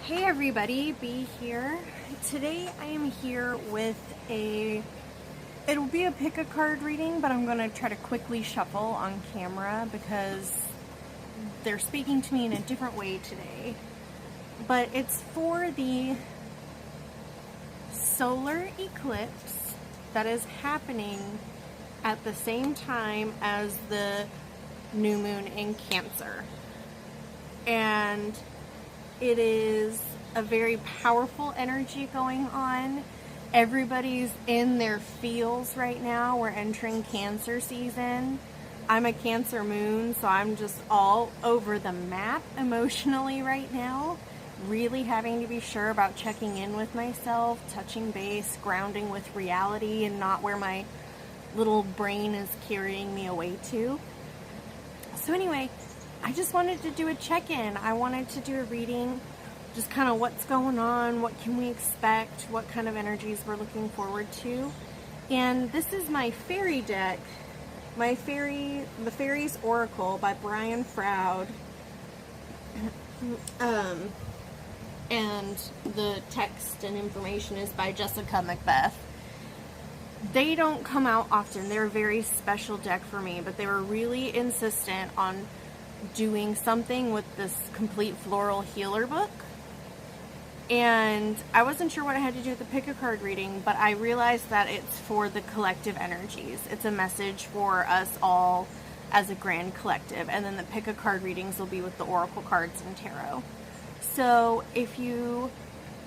Hey everybody, B here. Today I am here with it'll be a pick a card reading, but I'm going to try to quickly shuffle on camera because they're speaking to me in a different way today. But it's for the solar eclipse that is happening at the same time as the new moon in Cancer. And it is a very powerful energy going on. Everybody's in their feels right now. We're entering Cancer season. I'm a Cancer moon, so I'm just all over the map emotionally right now. Really having to be sure about checking in with myself, touching base, grounding with reality and not where my little brain is carrying me away to. So anyway, I just wanted to do a check-in. I wanted to do a reading, just kind of what's going on, what can we expect, what kind of energies we're looking forward to. And this is my fairy deck, the Fairies Oracle by Brian Froud. And the text and information is by Jessica Macbeth. They don't come out often. They're a very special deck for me, but they were really insistent on doing something with this complete floral healer book, and I wasn't sure what I had to do with the pick a card reading, but I realized that it's for the collective energies. It's a message for us all as a grand collective, and then the pick a card readings will be with the oracle cards and tarot. So if you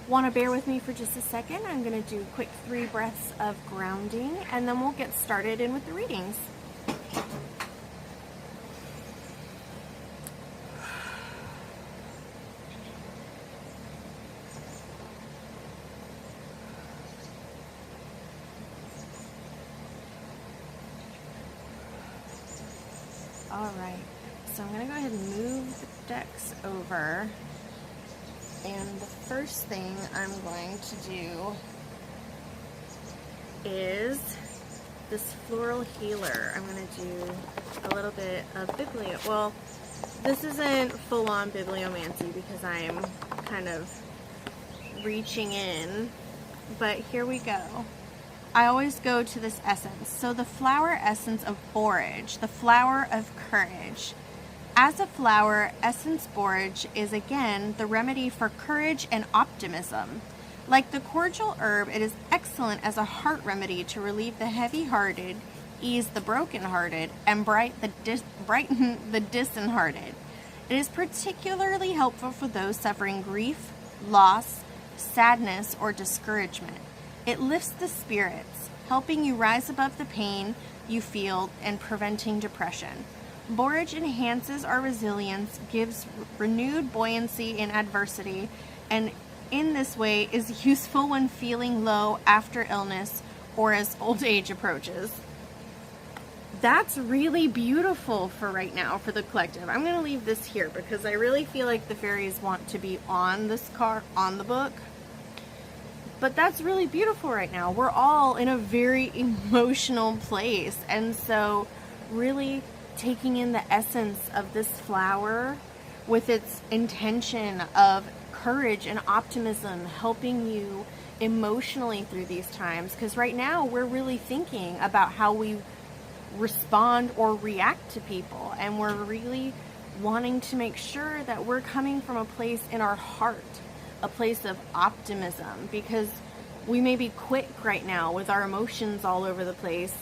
want to bear with me for just a second, I'm going to do quick 3 breaths of grounding, and then we'll get started in with the readings. Alright, so I'm going to go ahead and move the decks over, and the first thing I'm going to do is this floral healer. I'm going to do a little bit of well, this isn't full-on bibliomancy because I am kind of reaching in, but here we go. I always go to this essence. So the flower essence of borage, the flower of courage. As a flower, essence borage is again the remedy for courage and optimism. Like the cordial herb, it is excellent as a heart remedy to relieve the heavy-hearted, ease the broken-hearted, and brighten the disheartened. It is particularly helpful for those suffering grief, loss, sadness, or discouragement. It lifts the spirits, helping you rise above the pain you feel and preventing depression. Borage enhances our resilience, gives renewed buoyancy in adversity, and in this way is useful when feeling low after illness or as old age approaches. That's really beautiful for right now for the collective. I'm going to leave this here because I really feel like the fairies want to be on this card, on the book. But that's really beautiful right now. We're all in a very emotional place. And so really taking in the essence of this flower with its intention of courage and optimism, helping you emotionally through these times. Because right now we're really thinking about how we respond or react to people. And we're really wanting to make sure that we're coming from a place in our heart, a place of optimism, because we may be quick right now with our emotions all over the place.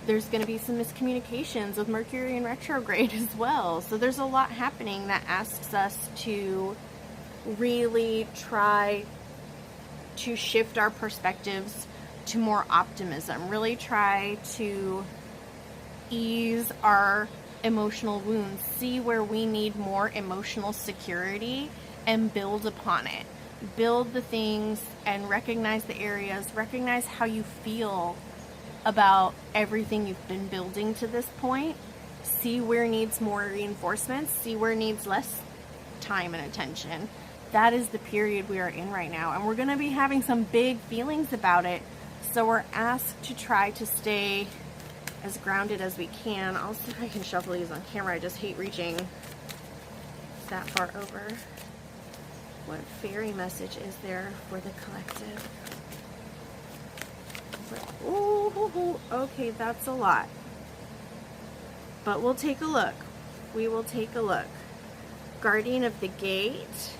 There's going to be some miscommunications with Mercury in retrograde as well. So there's a lot happening that asks us to really try to shift our perspectives to more optimism, really try to ease our emotional wounds, see where we need more emotional security and build upon it. Build the things and recognize the areas, recognize how you feel about everything you've been building to this point. See where needs more reinforcements, see where needs less time and attention. That is the period we are in right now, and we're going to be having some big feelings about it. So we're asked to try to stay as grounded as we can. I'll see if I can shuffle these on camera. I just hate reaching that far over. What fairy message is there for the collective? Ooh, okay, that's a lot. But we'll take a look. We will take a look. Guardian of the Gate,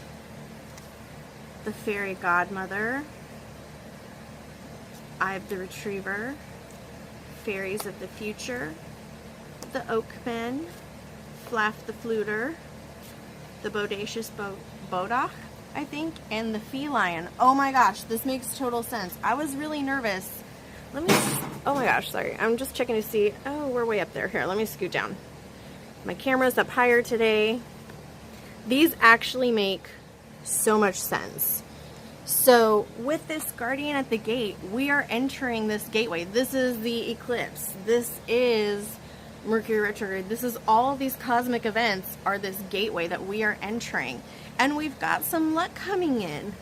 the Fairy Godmother, Eye of the Retriever, Fairies of the Future, the Oakmen, Flaff the Fluter, the Bodacious Bodach, I think, and the Feline. Oh my gosh, this makes total sense. I was really nervous. Oh my gosh, sorry. I'm just checking to see. Oh, we're way up there. Here, let me scoot down. My camera's up higher today. These actually make so much sense. So with this Guardian at the Gate, we are entering this gateway. This is the eclipse. This is Mercury retrograde. This is all of these cosmic events are this gateway that we are entering. And we've got some luck coming in.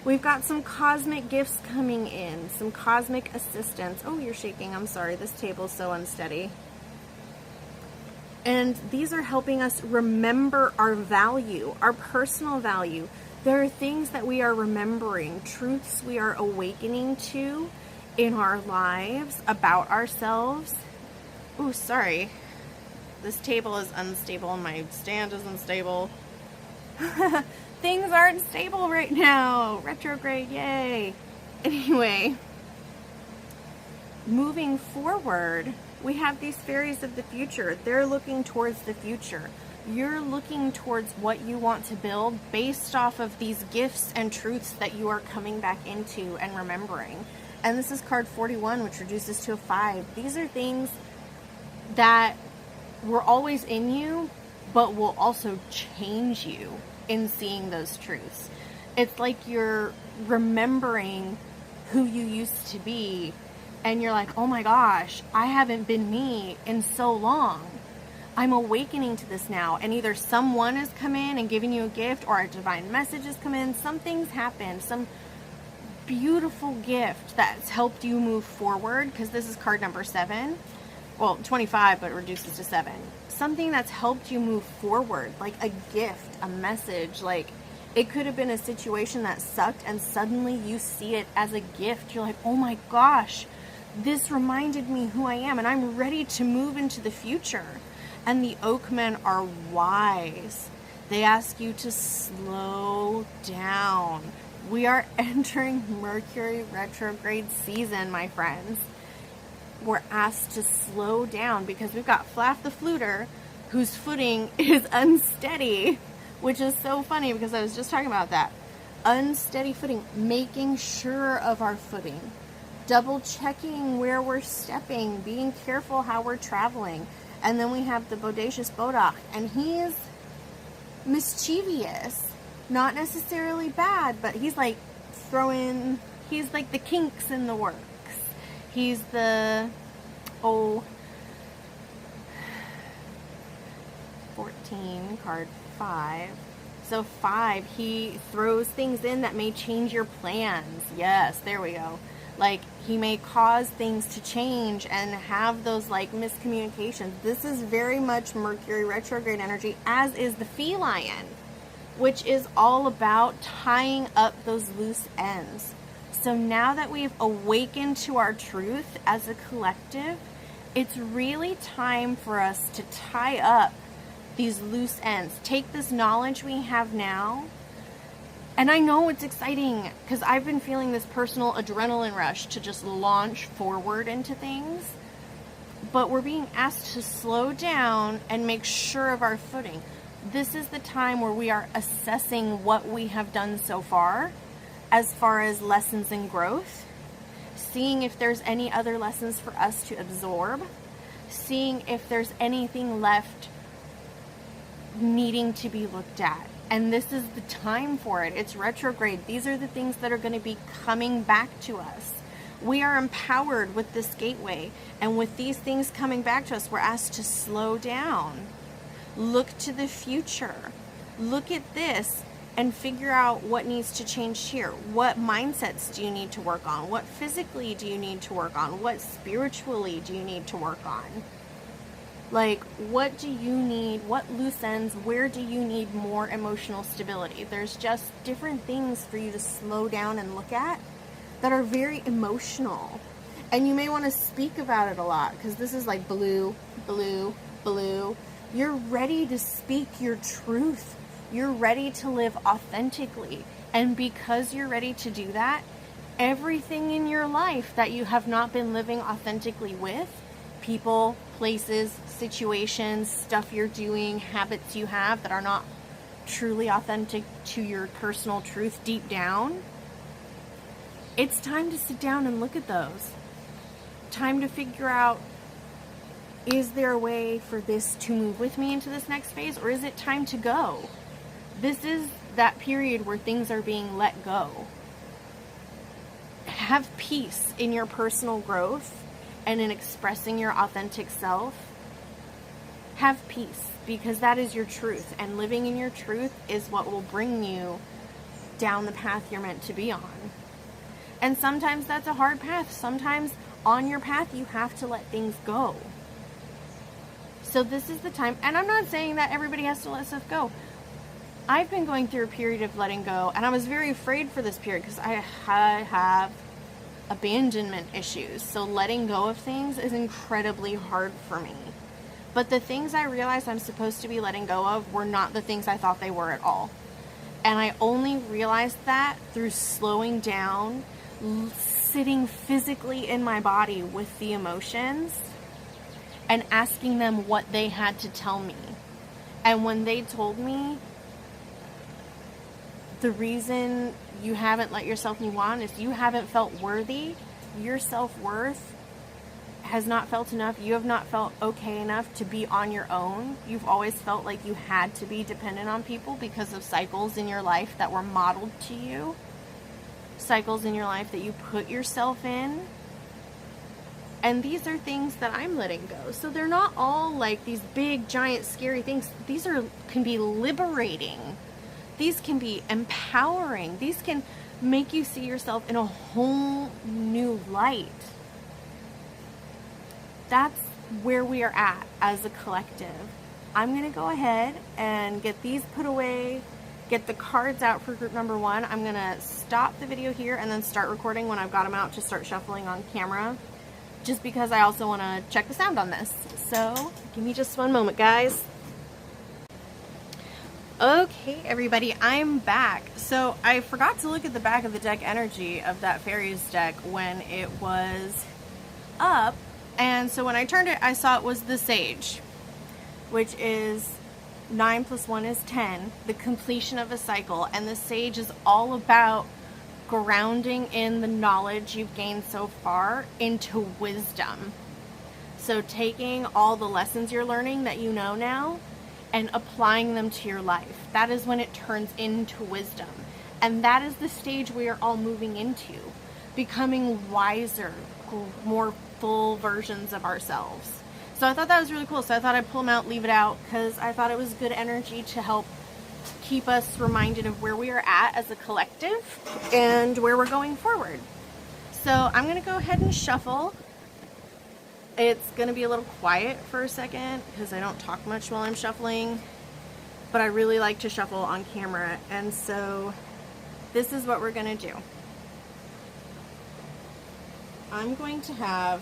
We've got some cosmic gifts coming in, some cosmic assistance. Oh, you're shaking. I'm sorry. This table's so unsteady. And these are helping us remember our value, our personal value. There are things that we are remembering, truths we are awakening to in our lives about ourselves. Oh, sorry. This table is unstable and my stand is unstable. Things aren't stable right now. Retrograde, yay. Anyway, moving forward, we have these fairies of the future. They're looking towards the future. You're looking towards what you want to build based off of these gifts and truths that you are coming back into and remembering. And this is card 41, which reduces to a 5. These are things that were always in you, but will also change you in seeing those truths. It's like you're remembering who you used to be, and you're like, oh my gosh, I haven't been me in so long. I'm awakening to this now. And either someone has come in and given you a gift, or a divine message has come in. Something's happened. Some beautiful gift that's helped you move forward, because this is card number 7. Well, 25, but it reduces to 7. Something that's helped you move forward, like a gift, a message. Like, it could have been a situation that sucked, and suddenly you see it as a gift. You're like, oh my gosh, this reminded me who I am, and I'm ready to move into the future. And the Oakmen are wise. They ask you to slow down. We are entering Mercury retrograde season, my friends. We're asked to slow down because we've got Flaff the Fluter, whose footing is unsteady, which is so funny because I was just talking about that. Unsteady footing, making sure of our footing, double checking where we're stepping, being careful how we're traveling. And then we have the Bodacious Bodach, and he's mischievous, not necessarily bad, but he's like he's like the kinks in the works. He's the, 14, card 5. So 5, he throws things in that may change your plans. Yes, there we go. Like, he may cause things to change and have those, like, miscommunications. This is very much Mercury retrograde energy, as is the Feline, which is all about tying up those loose ends. So now that we've awakened to our truth as a collective, it's really time for us to tie up these loose ends. Take this knowledge we have now, and I know it's exciting because I've been feeling this personal adrenaline rush to just launch forward into things, but we're being asked to slow down and make sure of our footing. This is the time where we are assessing what we have done so far as lessons and growth, seeing if there's any other lessons for us to absorb, seeing if there's anything left needing to be looked at. And this is the time for it. It's retrograde. These are the things that are going to be coming back to us. We are empowered with this gateway, and with these things coming back to us, we're asked to slow down, look to the future, look at this, and figure out what needs to change here. What mindsets do you need to work on? What physically do you need to work on? What spiritually do you need to work on? Like, what do you need? What loose ends? Where do you need more emotional stability? There's just different things for you to slow down and look at that are very emotional. And you may want to speak about it a lot, because this is like blue, blue, blue. You're ready to speak your truth. You're ready to live authentically. And because you're ready to do that, everything in your life that you have not been living authentically with, people, places, situations, stuff you're doing, habits you have that are not truly authentic to your personal truth deep down, it's time to sit down and look at those. Time to figure out, is there a way for this to move with me into this next phase, or is it time to go? This is that period where things are being let go. Have peace in your personal growth and in expressing your authentic self. Have peace, because that is your truth, and living in your truth is what will bring you down the path you're meant to be on. And sometimes that's a hard path. Sometimes on your path you have to let things go. So this is the time, and I'm not saying that everybody has to let stuff go. I've been going through a period of letting go, and I was very afraid for this period because I have abandonment issues. So letting go of things is incredibly hard for me. But the things I realized I'm supposed to be letting go of were not the things I thought they were at all. And I only realized that through slowing down, sitting physically in my body with the emotions and asking them what they had to tell me. And when they told me, the reason you haven't let yourself move on is you haven't felt worthy, your self-worth has not felt enough, you have not felt okay enough to be on your own. You've always felt like you had to be dependent on people because of cycles in your life that were modeled to you. Cycles in your life that you put yourself in. And these are things that I'm letting go. So they're not all like these big, giant, scary things. These can be liberating. These can be empowering. These can make you see yourself in a whole new light. That's where we are at as a collective. I'm going to go ahead and get these put away, get the cards out for group number 1. I'm going to stop the video here and then start recording when I've got them out to start shuffling on camera, just because I also want to check the sound on this. So give me just one moment, guys. Okay, everybody, I'm back. So I forgot to look at the back of the deck energy of that fairies deck when it was up. And so when I turned it, I saw it was the Sage, which is 9 + 1 is 10, the completion of a cycle. And the Sage is all about grounding in the knowledge you've gained so far into wisdom. So taking all the lessons you're learning that you know now and applying them to your life. That is when it turns into wisdom. And that is the stage we are all moving into, becoming wiser, more full versions of ourselves. So I thought that was really cool. So I thought I'd pull them out, leave it out, because I thought it was good energy to help keep us reminded of where we are at as a collective and where we're going forward. So I'm going to go ahead and shuffle. It's going to be a little quiet for a second because I don't talk much while I'm shuffling, but I really like to shuffle on camera. And so this is what we're going to do. I'm going to have,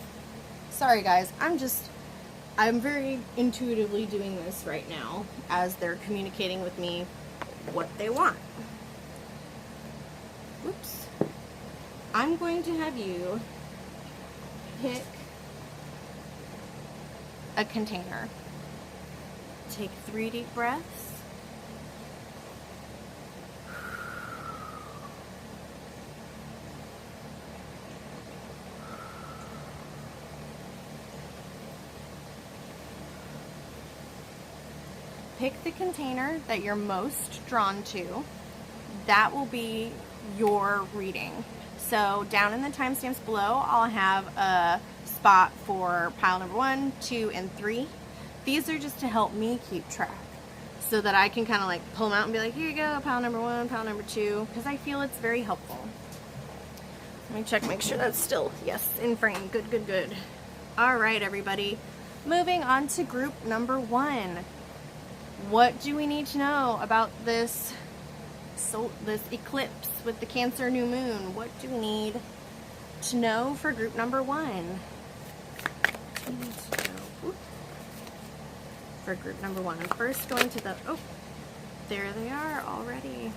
sorry guys, I'm very intuitively doing this right now as they're communicating with me what they want. Whoops. I'm going to have you pick a container. Take 3 deep breaths. Pick the container that you're most drawn to. That will be your reading. So down in the timestamps below, I'll have a spot for pile number 1, 2, and 3. These are just to help me keep track so that I can kind of like pull them out and be like, here you go, pile number 1, pile number 2, because I feel it's very helpful. Let me check, make sure that's still, yes, in frame. Good, good, good. All right, everybody. Moving on to group number 1. What do we need to know about this eclipse with the Cancer new moon? What do we need to know for group number 1? For group number 1, I'm first going to the, oh, there they are already.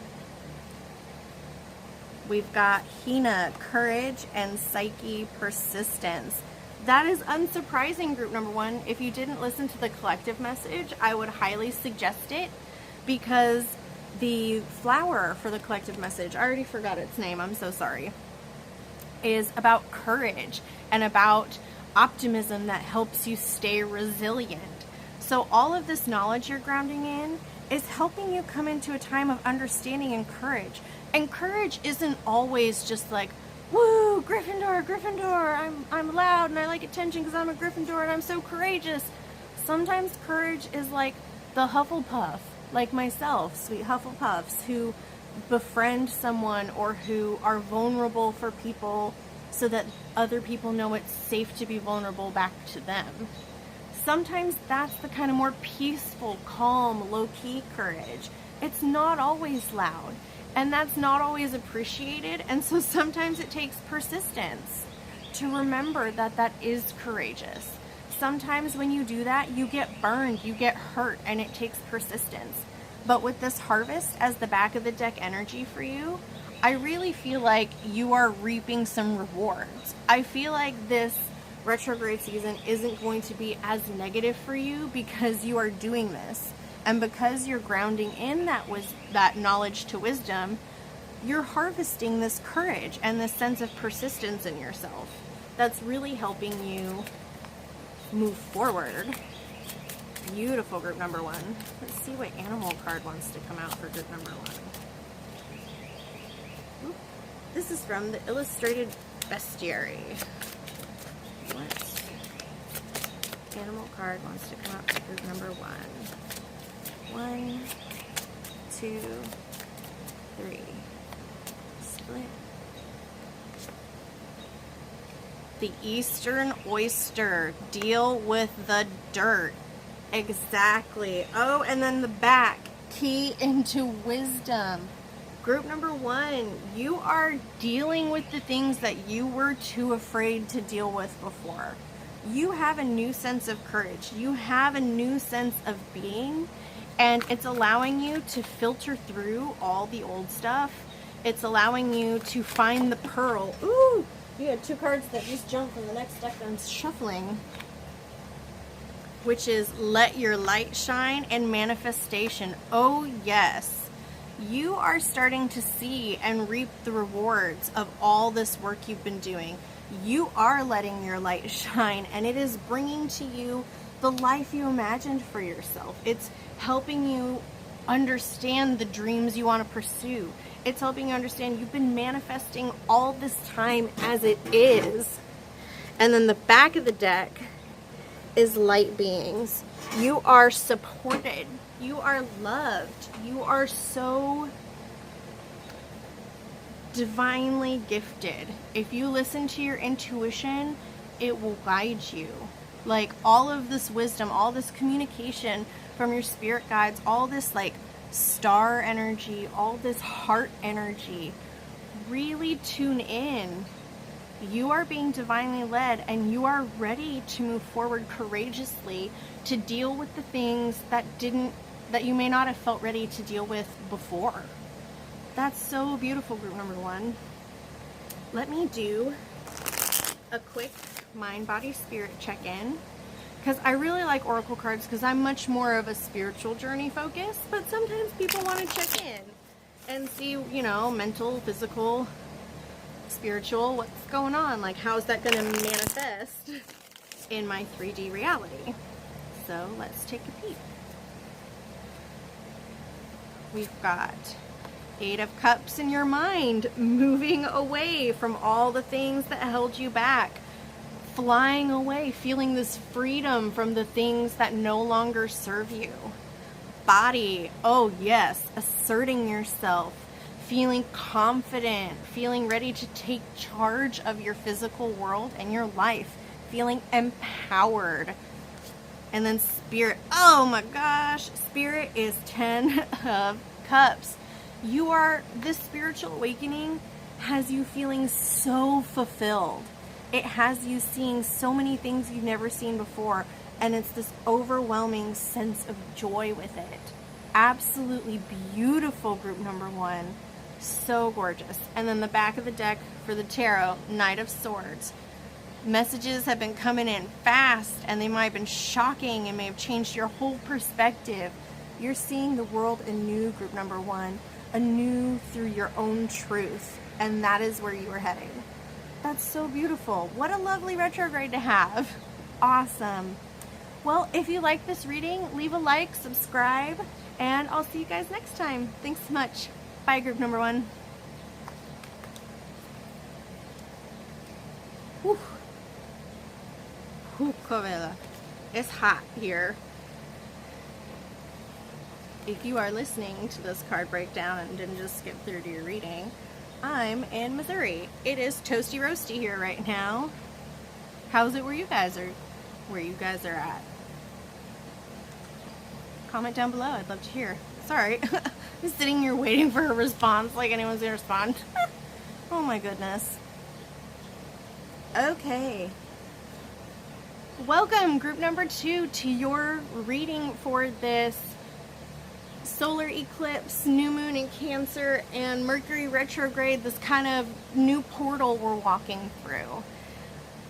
We've got Hina, courage, and Psyche, persistence. That is unsurprising, group number 1. If you didn't listen to the collective message, I would highly suggest it, because the flower for the collective message, I already forgot its name, I'm so sorry, is about courage and about optimism that helps you stay resilient. So all of this knowledge you're grounding in is helping you come into a time of understanding and courage. And courage isn't always just like, woo, Gryffindor, Gryffindor, I'm loud and I like attention because I'm a Gryffindor and I'm so courageous. Sometimes courage is like the Hufflepuff, like myself, sweet Hufflepuffs, who befriend someone or who are vulnerable for people so that other people know it's safe to be vulnerable back to them. Sometimes that's the kind of more peaceful, calm, low-key courage. It's not always loud, and that's not always appreciated, and so sometimes it takes persistence to remember that that is courageous. Sometimes when you do that, you get burned, you get hurt, and it takes persistence. But with this Harvest as the back of the deck energy for you, I really feel like you are reaping some rewards. I feel like this retrograde season isn't going to be as negative for you because you are doing this, and because you're grounding in that knowledge to wisdom, you're harvesting this courage and this sense of persistence in yourself that's really helping you move forward. Beautiful, group number 1. Let's see what animal card wants to come out for group number 1. Ooh, this is from the Illustrated Bestiary. What animal card wants to come out for group number 1? 1, 2, 3. Split. The Eastern Oyster. Deal with the dirt. Exactly. Oh, and then the back. Key into wisdom. Group number 1, you are dealing with the things that you were too afraid to deal with before. You have a new sense of courage. You have a new sense of being, and it's allowing you to filter through all the old stuff. It's allowing you to find the pearl. Ooh, you had 2 cards that just jumped from the next deck I'm shuffling, which is Let Your Light Shine and Manifestation. Oh yes. You are starting to see and reap the rewards of all this work you've been doing. You are letting your light shine, and it is bringing to you the life you imagined for yourself. It's helping you understand the dreams you want to pursue. It's helping you understand you've been manifesting all this time as it is. And then the back of the deck is light beings. You are supported. You are loved. You are so divinely gifted. If you listen to your intuition, it will guide you. Like all of this wisdom, all this communication from your spirit guides, all this like star energy, all this heart energy, really tune in. You are being divinely led, and you are ready to move forward courageously to deal with the things that you may not have felt ready to deal with before. That's so beautiful, group number 1. Let me do a quick mind, body, spirit check-in, because I really like oracle cards because I'm much more of a spiritual journey focus, but sometimes people want to check in and see, you know, mental, physical, spiritual, what's going on, like how's that going to manifest in my 3D reality. So let's take a peek. We've got 8 of Cups in your mind, moving away from all the things that held you back, flying away, feeling this freedom from the things that no longer serve you. Body, oh yes, asserting yourself, feeling confident, feeling ready to take charge of your physical world and your life, feeling empowered. And then Spirit, oh my gosh, Spirit is 10 of Cups. This spiritual awakening has you feeling so fulfilled. It has you seeing so many things you've never seen before, and it's this overwhelming sense of joy with it. Absolutely beautiful, group number 1. So gorgeous. And then the back of the deck for the tarot, Knight of Swords. Messages have been coming in fast, and they might have been shocking and may have changed your whole perspective. You're seeing the world anew, group number 1, anew through your own truth, and that is where you are heading. That's so beautiful. What a lovely retrograde to have. Awesome. Well, if you like this reading, leave a like, subscribe, and I'll see you guys next time. Thanks so much. Bye, group number 1. Whew. It's hot here. If you are listening to this card breakdown and didn't just skip through to your reading, I'm in Missouri. It is toasty roasty here right now. How's it where you guys are at? Comment down below. I'd love to hear. Sorry. I'm sitting here waiting for a response like anyone's gonna respond. Oh my goodness. Okay. Welcome, group number 2, to your reading for this solar eclipse, new moon in Cancer, and Mercury retrograde, this kind of new portal we're walking through.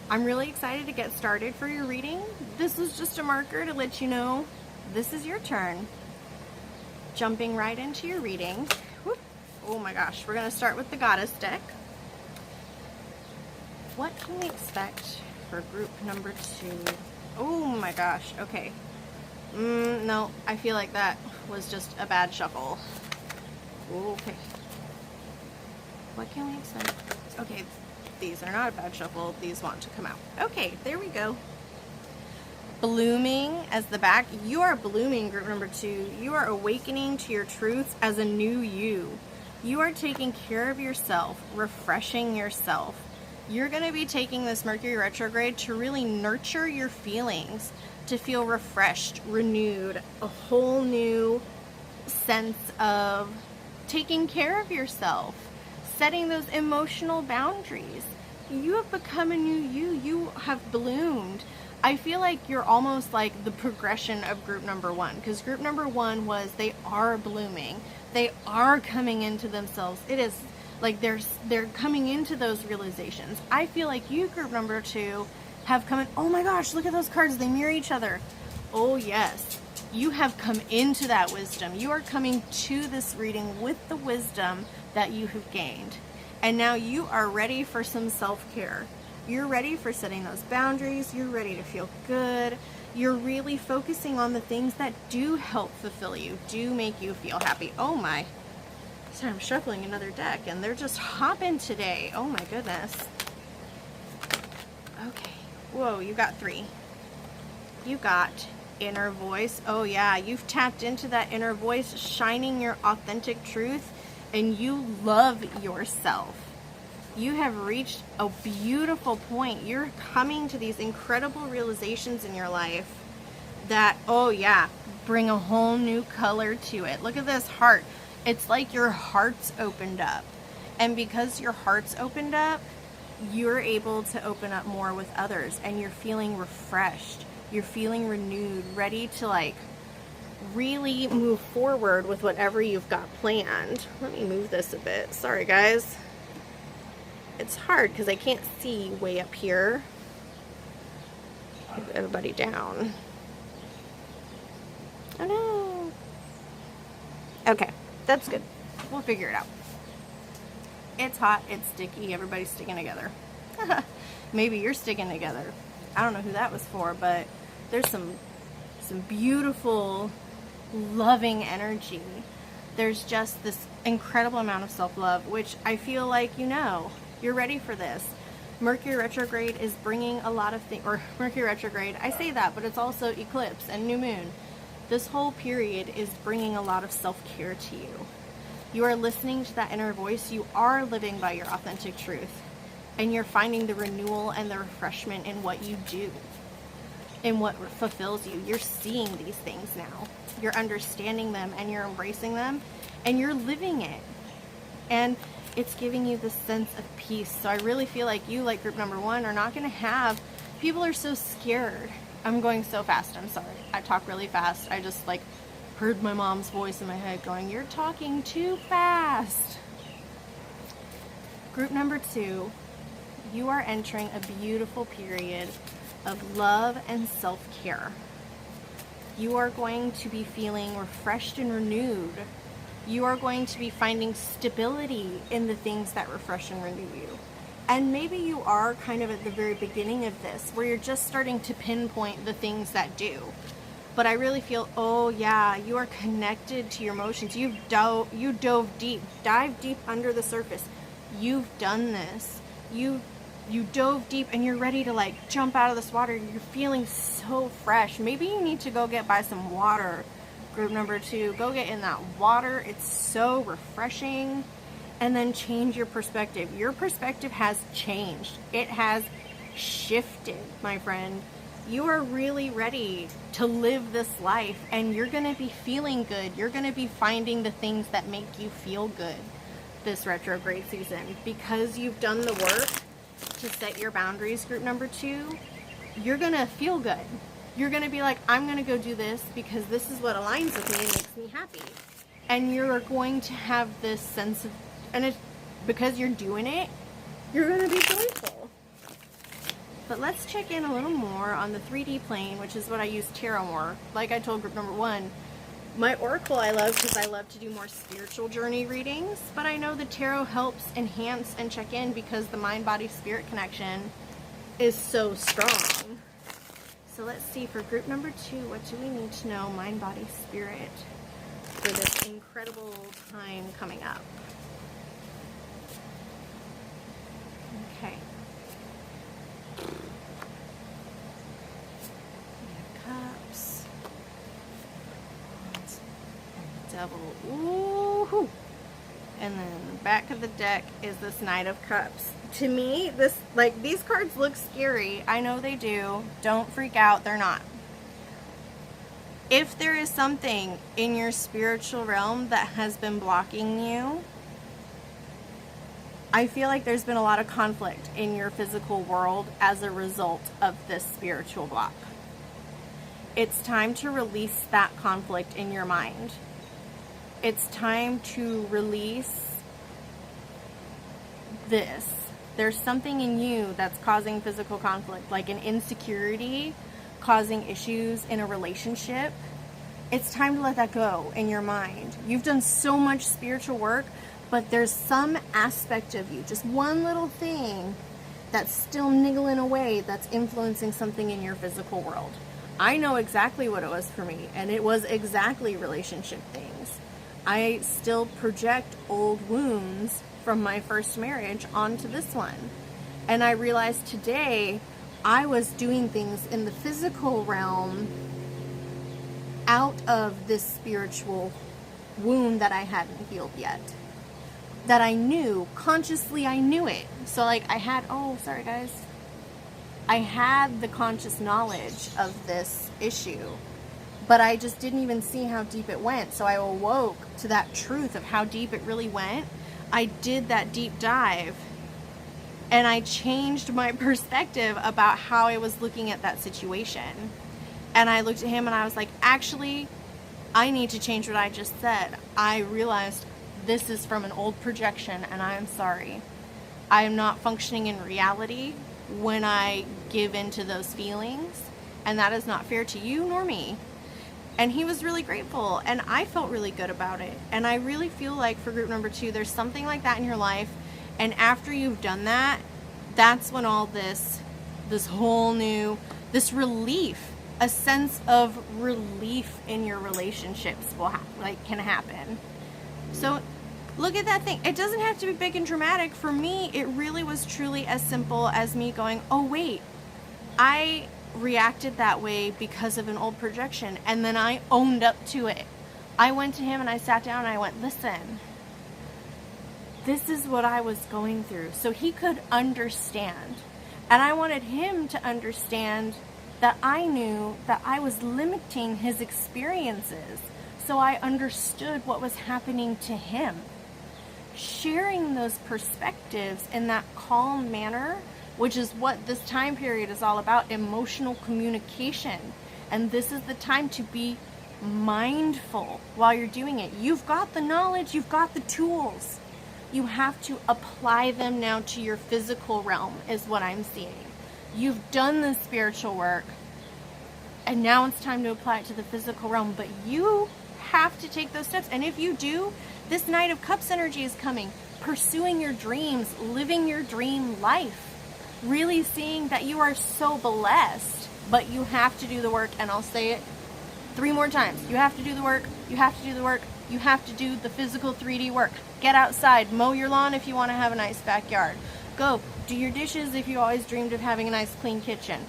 I'm really excited to get started for your reading. This is just a marker to let you know this is your turn. Jumping right into your reading. Whoop. Oh my gosh, we're going to start with the Goddess deck. What can we expect for group number 2? Oh my gosh, okay. No, I feel like that was just a bad shuffle. Okay. What can we expect? Okay, these are not a bad shuffle. These want to come out. Okay, there we go. Blooming as the back. You are blooming, group number 2. You are awakening to your truths as a new you. You are taking care of yourself, refreshing yourself. You're going to be taking this Mercury retrograde to really nurture your feelings, to feel refreshed, renewed, a whole new sense of taking care of yourself, setting those emotional boundaries. You have become a new you. You have bloomed. I feel like you're almost like the progression of group number 1, because group number 1 was they are blooming. They are coming into themselves. It is like they're coming into those realizations. I feel like you, group number 2, have come in. Oh my gosh, look at those cards. They mirror each other. Oh yes. You have come into that wisdom. You are coming to this reading with the wisdom that you have gained. And now you are ready for some self-care. You're ready for setting those boundaries. You're ready to feel good. You're really focusing on the things that do help fulfill you, do make you feel happy. Oh my. So I'm shuffling another deck and they're just hopping today. Oh my goodness. Okay. Whoa, you got 3. You got inner voice. Oh yeah, you've tapped into that inner voice, shining your authentic truth, and you love yourself. You have reached a beautiful point. You're coming to these incredible realizations in your life that, oh yeah, bring a whole new color to it. Look at this heart. It's like your heart's opened up. And because your heart's opened up, you're able to open up more with others, and you're feeling refreshed. You're feeling renewed, ready to like really move forward with whatever you've got planned. Let me move this a bit. Sorry guys. It's hard because I can't see way up here. Move everybody down. Oh no. Okay, that's good. We'll figure it out. It's hot, it's sticky, everybody's sticking together. Maybe you're sticking together. I don't know who that was for, but there's some beautiful, loving energy. There's just this incredible amount of self-love, which I feel like you're ready for this. Mercury retrograde is bringing a lot of things, or Mercury retrograde, I say that, but it's also eclipse and new moon. This whole period is bringing a lot of self-care to you. You are listening to that inner voice. You are living by your authentic truth, and you're finding the renewal and the refreshment in what you do. in what fulfills you. You're seeing these things now. You're understanding them and you're embracing them and you're living it. And it's giving you this sense of peace. So I really feel like you, like group number 1, are not going to have, people are so scared. I'm going so fast. I'm sorry. I talk really fast. I just like heard my mom's voice in my head going, you're talking too fast. Group number 2, you are entering a beautiful period of love and self-care. You are going to be feeling refreshed and renewed. You are going to be finding stability in the things that refresh and renew you. And maybe you are kind of at the very beginning of this, where you're just starting to pinpoint the things that do. But I really feel, oh yeah, you are connected to your emotions. You dove deep. Dive deep under the surface. You've done this. You dove deep and you're ready to like jump out of this water. You're feeling so fresh. Maybe you need to go buy some water. Group number 2, go get in that water. It's so refreshing. And then change your perspective. Your perspective has changed. It has shifted, my friend. You are really ready to live this life and you're going to be feeling good. You're going to be finding the things that make you feel good this retrograde season because you've done the work to set your boundaries. Group number 2, you're going to feel good. You're going to be like, I'm going to go do this because this is what aligns with me and makes me happy. And you're going to have this sense of, and it's because you're doing it, you're going to be joyful. But let's check in a little more on the 3D plane, which is what I use tarot more. Like I told group number 1, my oracle I love because I love to do more spiritual journey readings, but I know the tarot helps enhance and check in because the mind-body-spirit connection is so strong. So let's see, for group number 2, what do we need to know, mind, body, spirit, for this incredible time coming up? Okay. Cups. And Devil. Ooh. And then the back of the deck is this Knight of Cups. To me, this, like, these cards look scary. I know they do. Don't freak out. They're not. If there is something in your spiritual realm that has been blocking you, I feel like there's been a lot of conflict in your physical world as a result of this spiritual block. It's time to release that conflict in your mind. It's time to release this. There's something in you that's causing physical conflict, like an insecurity, causing issues in a relationship. It's time to let that go in your mind. You've done so much spiritual work, but there's some aspect of you, just one little thing, that's still niggling away, that's influencing something in your physical world. I know exactly what it was for me, and it was exactly relationship things. I still project old wounds from my first marriage onto this one. And I realized today I was doing things in the physical realm out of this spiritual wound that I hadn't healed yet. That I knew, consciously I knew it. So like I had, oh, sorry guys. I had the conscious knowledge of this issue, but I just didn't even see how deep it went. So I awoke to that truth of how deep it really went. I did that deep dive and I changed my perspective about how I was looking at that situation. And I looked at him and I was like, actually, I need to change what I just said. I realized this is from an old projection and I am sorry. I am not functioning in reality when I give into those feelings, and that is not fair to you nor me. And he was really grateful, and I felt really good about it. And I really feel like for group number 2, there's something like that in your life, and after you've done that, that's when all this whole new, this relief, a sense of relief in your relationships can happen. So look at that thing. It doesn't have to be big and dramatic. For me, it really was truly as simple as me going, oh wait, I reacted that way because of an old projection, and then I owned up to it. I went to him and I sat down and I went, listen, this is what I was going through, so he could understand. And I wanted him to understand that I knew that I was limiting his experiences. So I understood what was happening to him. Sharing those perspectives in that calm manner, which is what this time period is all about, emotional communication. And this is the time to be mindful while you're doing it. You've got the knowledge, you've got the tools. You have to apply them now to your physical realm, is what I'm seeing. You've done the spiritual work, and now it's time to apply it to the physical realm. But you have to take those steps. And if you do, this Knight of Cups energy is coming. Pursuing your dreams, living your dream life. Really seeing that you are so blessed, but you have to do the work. And I'll say it 3 more times. You have to do the work. You have to do the work. You have to do the physical 3D work. Get outside, mow your lawn if you want to have a nice backyard. Go do your dishes if you always dreamed of having a nice clean kitchen.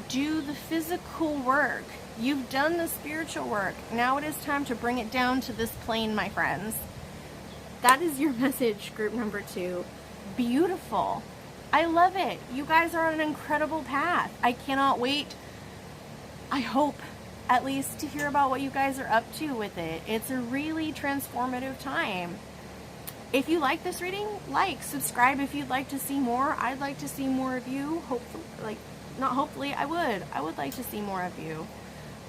Do the physical work. You've done the spiritual work. Now it is time to bring it down to this plane, my friends. That is your message, group number 2. Beautiful. I love it. You guys are on an incredible path. I cannot wait, I hope, at least to hear about what you guys are up to with it. It's a really transformative time. If you like this reading, subscribe if you'd like to see more. I'd like to see more of you. Hopefully, I would like to see more of you.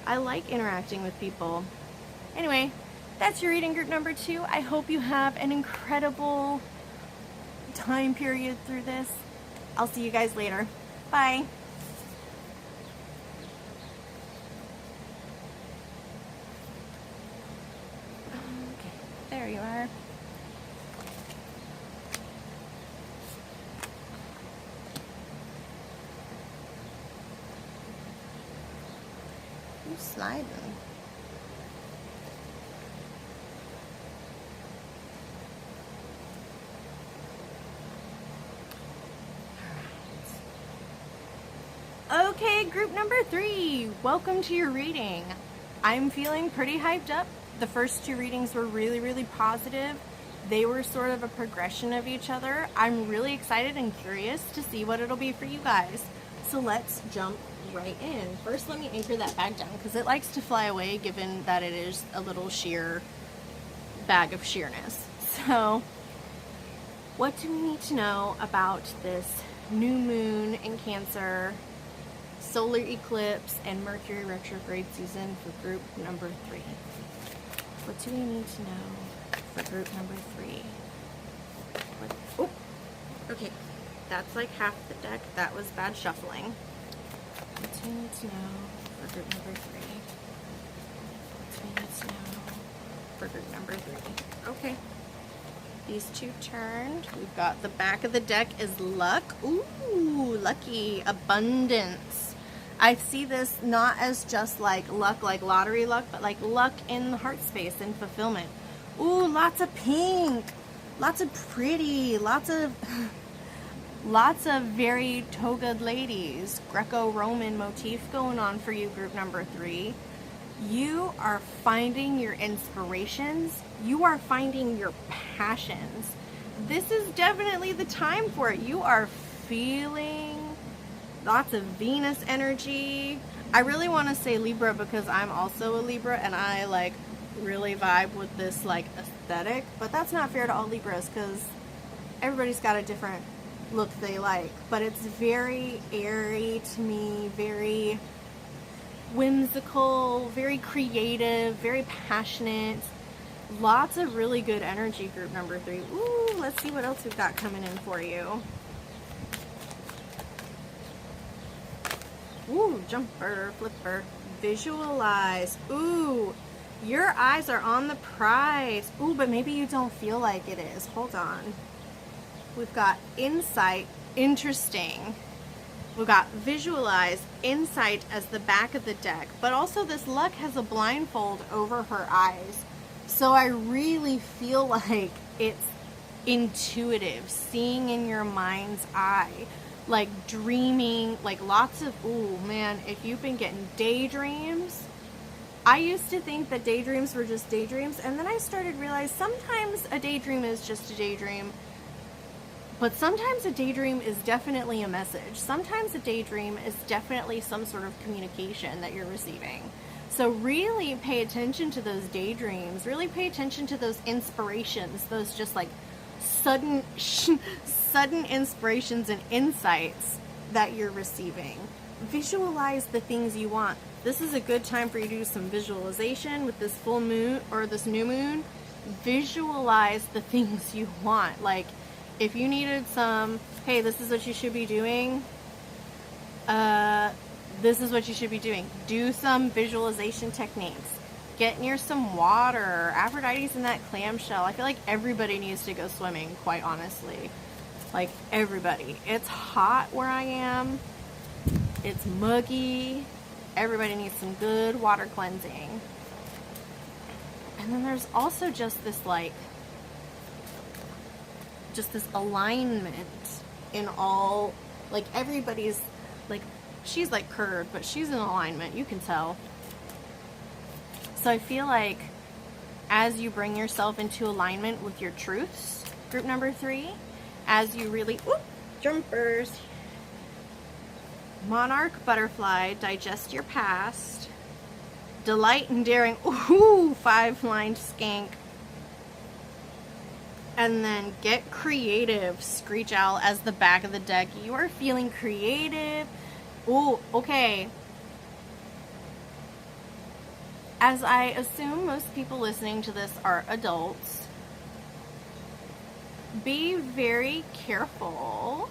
I like interacting with people. Anyway, that's your reading, group number 2. I hope you have an incredible time period through this. I'll see you guys later. Bye. Okay, there you are. Who's sliding? Okay, group number 3, welcome to your reading. I'm feeling pretty hyped up. The first 2 readings were really, really positive. They were sort of a progression of each other. I'm really excited and curious to see what it'll be for you guys. So let's jump right in. First, let me anchor that bag down because it likes to fly away given that it is a little sheer bag of sheerness. So, what do we need to know about this new moon in Cancer, solar eclipse, and Mercury retrograde season for group number 3? What do we need to know for group number 3? Oh, okay. That's like half the deck. That was bad shuffling. What do we need to know for group number 3? What do we need to know for group number 3? Okay. These 2 turned. We've got the back of the deck is luck. Ooh, lucky. Abundance. I see this not as just like luck, like lottery luck, but like luck in the heart space and fulfillment. Ooh, lots of pink. Lots of pretty. Lots of very togaed ladies. Greco-Roman motif going on for you, group number 3. You are finding your inspirations. You are finding your passions. This is definitely the time for it. You are feeling lots of Venus energy. I really want to say Libra because I'm also a Libra and I like really vibe with this like aesthetic, but that's not fair to all Libras because everybody's got a different look they like. But it's very airy to me, very whimsical, very creative, very passionate. Lots of really good energy, group number 3. Ooh, let's see what else we've got coming in for you. Ooh, jumper, flipper, visualize. Ooh, your eyes are on the prize. Ooh, but maybe you don't feel like it is. Hold on. We've got insight, interesting. We've got visualize, insight as the back of the deck. But also this luck has a blindfold over her eyes. So I really feel like it's intuitive, seeing in your mind's eye. Like dreaming, like lots of, ooh man, if you've been getting daydreams. I used to think that daydreams were just daydreams, and then I started to realize sometimes a daydream is just a daydream. But sometimes a daydream is definitely a message. Sometimes a daydream is definitely some sort of communication that you're receiving. So really pay attention to those daydreams. Really pay attention to those inspirations, those just like sudden inspirations and insights that you're receiving. Visualize the things you want. This is a good time for you to do some visualization with this full moon or this new moon. Visualize the things you want. Like, if you needed some, hey, this is what you should be doing, this is what you should be doing. Do some visualization techniques. Get near some water. Aphrodite's in that clamshell. I feel like everybody needs to go swimming, quite honestly. Like, everybody. It's hot where I am. It's muggy. Everybody needs some good water cleansing. And then there's also just this, like, just this alignment in all, like, everybody's, like, she's like curved, but she's in alignment, you can tell. So I feel like as you bring yourself into alignment with your truths, group number 3, as you really, jumpers, monarch, butterfly, digest your past, delight and daring, 5-lined skank, and then get creative, screech owl as the back of the deck. You are feeling creative. Oh, okay. As I assume most people listening to this are adults, be very careful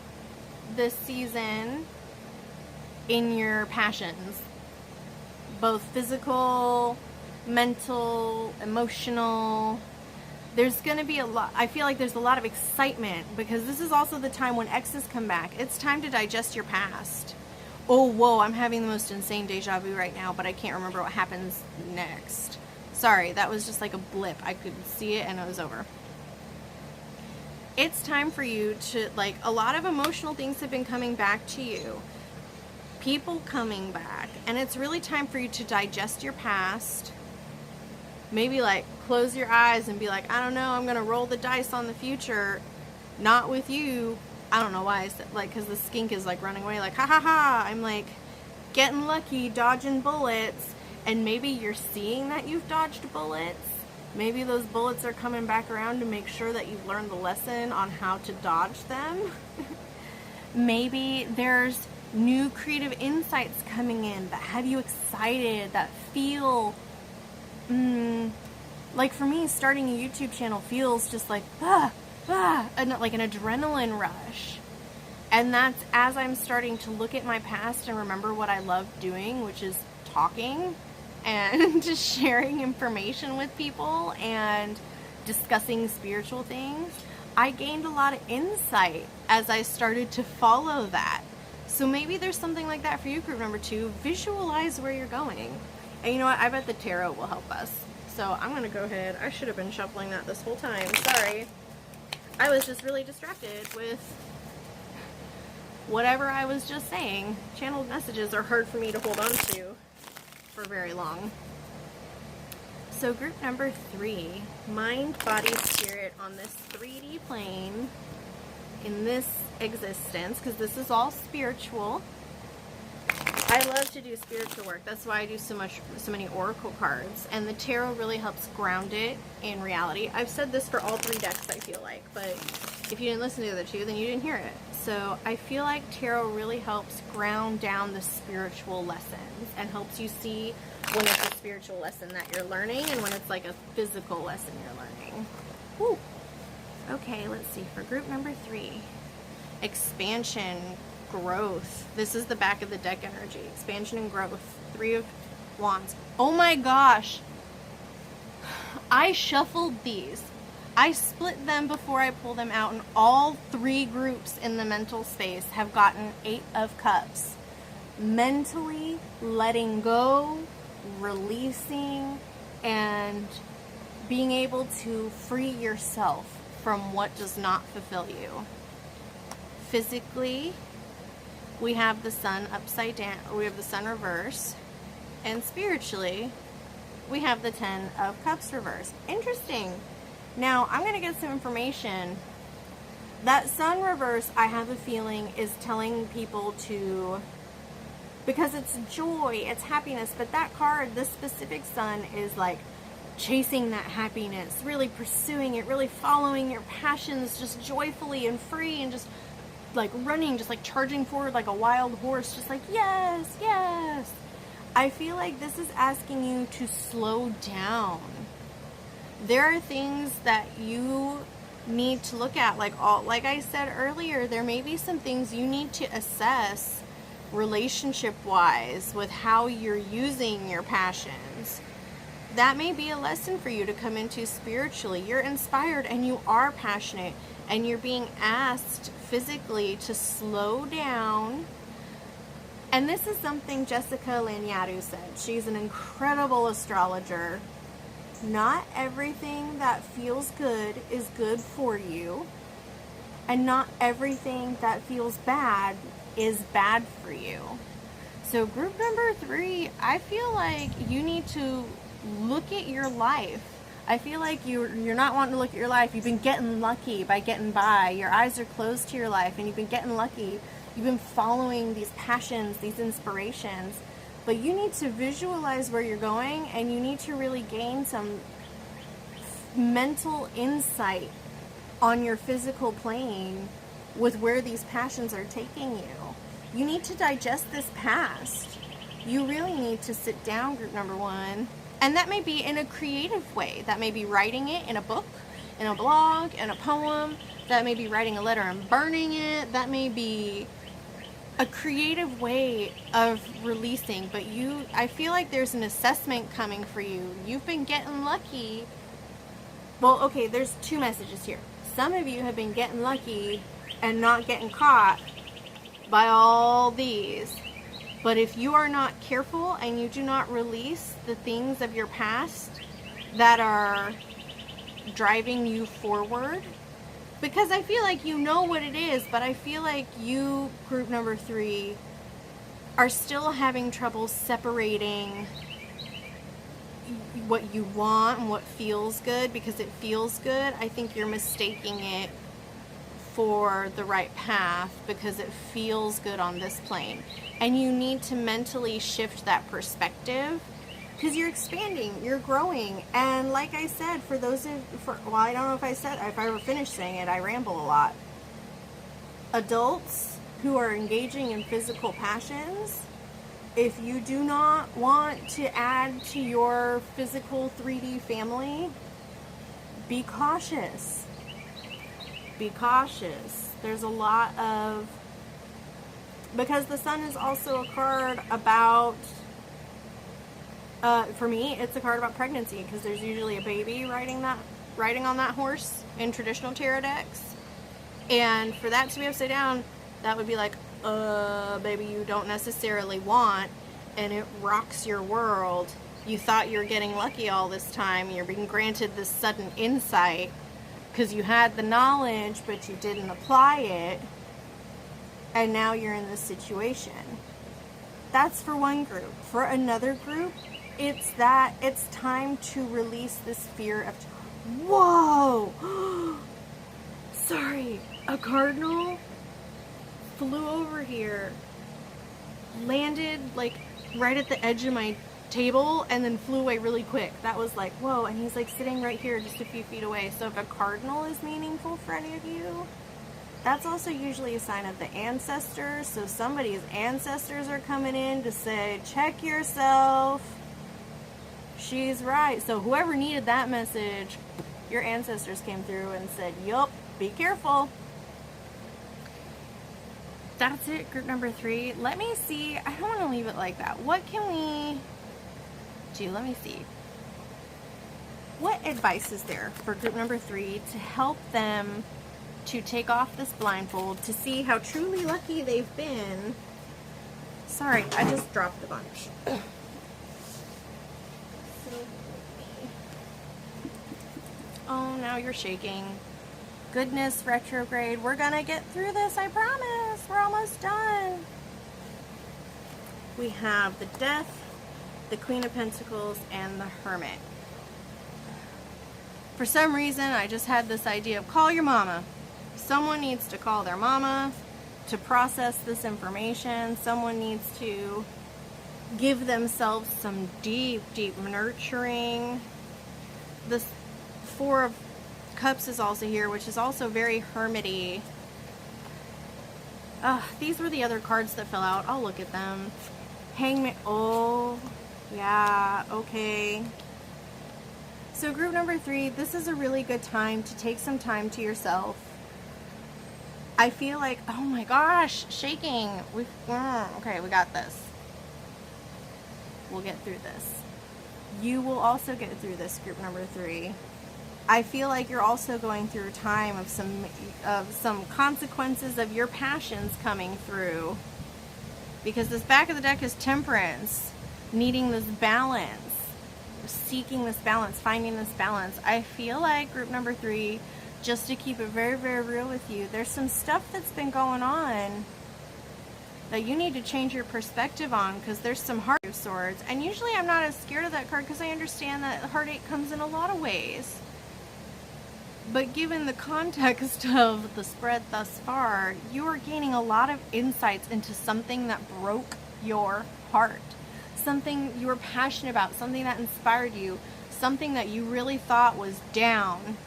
this season in your passions. Both physical, mental, emotional. There's going to be a lot, I feel like there's a lot of excitement because this is also the time when exes come back. It's time to digest your past. Oh, whoa, I'm having the most insane deja vu right now, but I can't remember what happens next. Sorry, that was just like a blip. I could see it and it was over. It's time for you to, like, a lot of emotional things have been coming back to you. People coming back. And it's really time for you to digest your past. Maybe, like, close your eyes and be like, I don't know, I'm going to roll the dice on the future. Not with you. I don't know why I said, like, because the skink is, like, running away, like, ha ha ha. I'm, like, getting lucky, dodging bullets. And maybe you're seeing that you've dodged bullets. Maybe those bullets are coming back around to make sure that you've learned the lesson on how to dodge them. Maybe there's new creative insights coming in that have you excited, that feel... like for me, starting a YouTube channel feels just like, like an adrenaline rush. And that's as I'm starting to look at my past and remember what I love doing, which is talking and just sharing information with people and discussing spiritual things. I gained a lot of insight as I started to follow that. So maybe there's something like that for you, group number 2. Visualize where you're going. And you know what? I bet the tarot will help us. So I'm going to go ahead. I should have been shuffling that this whole time. Sorry. I was just really distracted with whatever I was just saying. Channeled messages are hard for me to hold on to for very long. So group number 3, mind, body, spirit on this 3D plane in this existence, because this is all spiritual. I love to do spiritual work. That's why I do so many oracle cards, and the tarot really helps ground it in reality. I've said this for all 3 decks, I feel like, but if you didn't listen to the other 2, then you didn't hear it. So I feel like tarot really helps ground down the spiritual lessons and helps you see when it's a spiritual lesson that you're learning and when it's like a physical lesson you're learning. Woo. Okay, let's see. For group number 3, expansion, growth. This is the back of the deck energy. Expansion and growth. 3 of Wands. Oh my gosh. I shuffled these. I split them before I pull them out, and all 3 groups in the mental space have gotten 8 of Cups. Mentally letting go, releasing, and being able to free yourself from what does not fulfill you. Physically, we have the sun upside down, we have the sun reverse, and spiritually, we have the 10 of Cups reverse. Interesting. Now, I'm going to get some information That sun reverse, I have a feeling, is telling people to, because it's joy, it's happiness, but that card, this specific sun, is like chasing that happiness, really pursuing it, really following your passions, just joyfully and free, and just like running, just like charging forward like a wild horse, just like, yes, yes. I feel like this is asking you to slow down. There are things that you need to look at, like I said earlier, there may be some things you need to assess relationship wise with how you're using your passions. That may be a lesson for you to come into spiritually. You're inspired and you are passionate, and you're being asked physically to slow down. And this is something Jessica Lanyadou said. She's an incredible astrologer. Not everything that feels good is good for you, and not everything that feels bad is bad for you. So group number 3, I feel like you need to look at your life. I feel like you're not wanting to look at your life. You've been getting lucky by getting by. Your eyes are closed to your life and you've been getting lucky. You've been following these passions, these inspirations. But you need to visualize where you're going, and you need to really gain some mental insight on your physical plane with where these passions are taking you. You need to digest this past. You really need to sit down, group number 1. And that may be in a creative way. That may be writing it in a book, in a blog, in a poem. That may be writing a letter and burning it. That may be a creative way of releasing. But I feel like there's an assessment coming for you. You've been getting lucky. Well, okay, there's 2 messages here. Some of you have been getting lucky and not getting caught by all these. But if you are not careful and you do not release the things of your past that are driving you forward, because I feel like you know what it is, but I feel like you, group number 3, are still having trouble separating what you want and what feels good because it feels good. I think you're mistaking it for the right path because it feels good on this plane. And you need to mentally shift that perspective because you're expanding, you're growing. And like I said, for those well, I don't know if I ever finished saying it, I ramble a lot. Adults who are engaging in physical passions, if you do not want to add to your physical 3D family, be cautious. Be cautious. There's a lot of, because the sun is also a card about, for me, it's a card about pregnancy because there's usually a baby riding on that horse in traditional tarot decks. And for that to be upside down, that would be like, baby you don't necessarily want, and it rocks your world. You thought you were getting lucky all this time. You're being granted this sudden insight because you had the knowledge, but you didn't apply it. And now you're in this situation. That's for one group. For another group, it's time to release this fear of, whoa! Sorry, a cardinal flew over here, landed like right at the edge of my table, and then flew away really quick. That was like, whoa, and he's like sitting right here just a few feet away. So if a cardinal is meaningful for any of you, that's also usually a sign of the ancestors. So somebody's ancestors are coming in to say, check yourself. She's right. So whoever needed that message, your ancestors came through and said, yup, be careful. That's it, group number 3. Let me see. I don't want to leave it like that. What can we do? Let me see. What advice is there for group number 3 to help them to take off this blindfold, to see how truly lucky they've been? Sorry, I just dropped a bunch. Oh, now you're shaking. Goodness, retrograde. We're gonna get through this, I promise. We're almost done. We have the Death, the Queen of Pentacles, and the Hermit. For some reason, I just had this idea of call your mama. Someone needs to call their mama to process this information. Someone needs to give themselves some deep, deep nurturing. This Four of Cups is also here, which is also very hermity. These were the other cards that fell out. I'll look at them. Hangman. Oh, yeah, okay. So group number 3, this is a really good time to take some time to yourself. I feel like, oh my gosh, shaking. Okay, we got this. We'll get through this. You will also get through this, group number 3. I feel like you're also going through a time of some consequences of your passions coming through. Because this back of the deck is Temperance, needing this balance, seeking this balance, finding this balance. I feel like group number 3, just to keep it very, very real with you, there's some stuff that's been going on that you need to change your perspective on, because there's some Heart of Swords. And usually I'm not as scared of that card because I understand that heartache comes in a lot of ways. But given the context of the spread thus far, you are gaining a lot of insights into something that broke your heart. Something you were passionate about, something that inspired you, something that you really thought was down.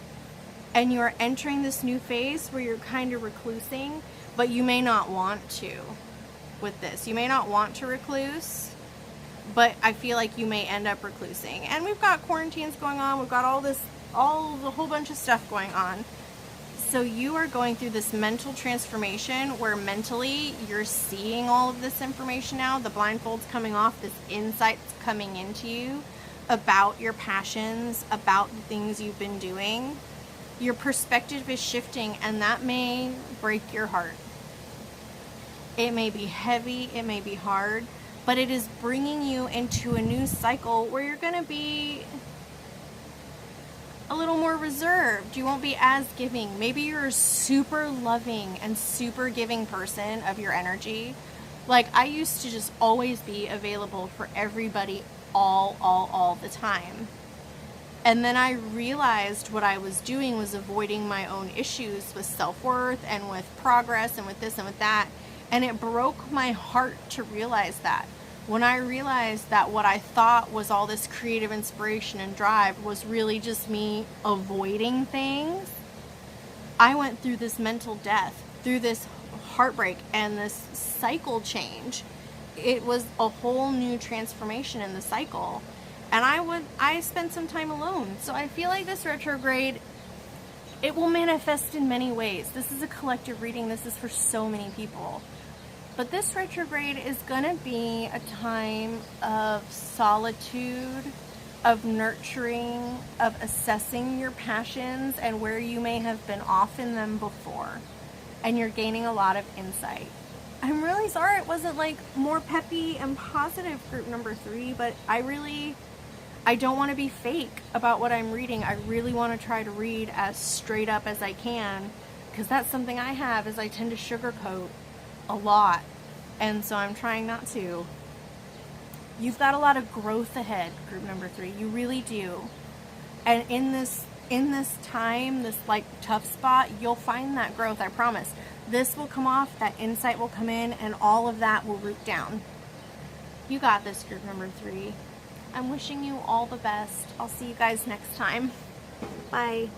And you are entering this new phase where you're kind of reclusing, but you may not want to with this. You may not want to recluse, but I feel like you may end up reclusing. And we've got quarantines going on. We've got a whole bunch of stuff going on. So you are going through this mental transformation where mentally you're seeing all of this information now. The blindfold's coming off, this insight's coming into you about your passions, about the things you've been doing. Your perspective is shifting, and that may break your heart. It may be heavy, it may be hard, but it is bringing you into a new cycle where you're going to be a little more reserved. You won't be as giving. Maybe you're a super loving and super giving person of your energy. Like, I used to just always be available for everybody all the time. And then I realized what I was doing was avoiding my own issues with self-worth and with progress and with this and with that. And it broke my heart to realize that. When I realized that what I thought was all this creative inspiration and drive was really just me avoiding things, I went through this mental death, through this heartbreak and this cycle change. It was a whole new transformation in the cycle. And I spent some time alone. So I feel like this retrograde, it will manifest in many ways. This is a collective reading. This is for so many people. But this retrograde is going to be a time of solitude, of nurturing, of assessing your passions and where you may have been off in them before. And you're gaining a lot of insight. I'm really sorry it wasn't like more peppy and positive, group number 3, but I don't want to be fake about what I'm reading. I really want to try to read as straight up as I can, because that's something I have, is I tend to sugarcoat a lot, and so I'm trying not to. You've got a lot of growth ahead, group number 3. You really do. And in this time, this like tough spot, you'll find that growth, I promise. This will come off, that insight will come in, and all of that will root down. You got this, group number 3. I'm wishing you all the best. I'll see you guys next time. Bye.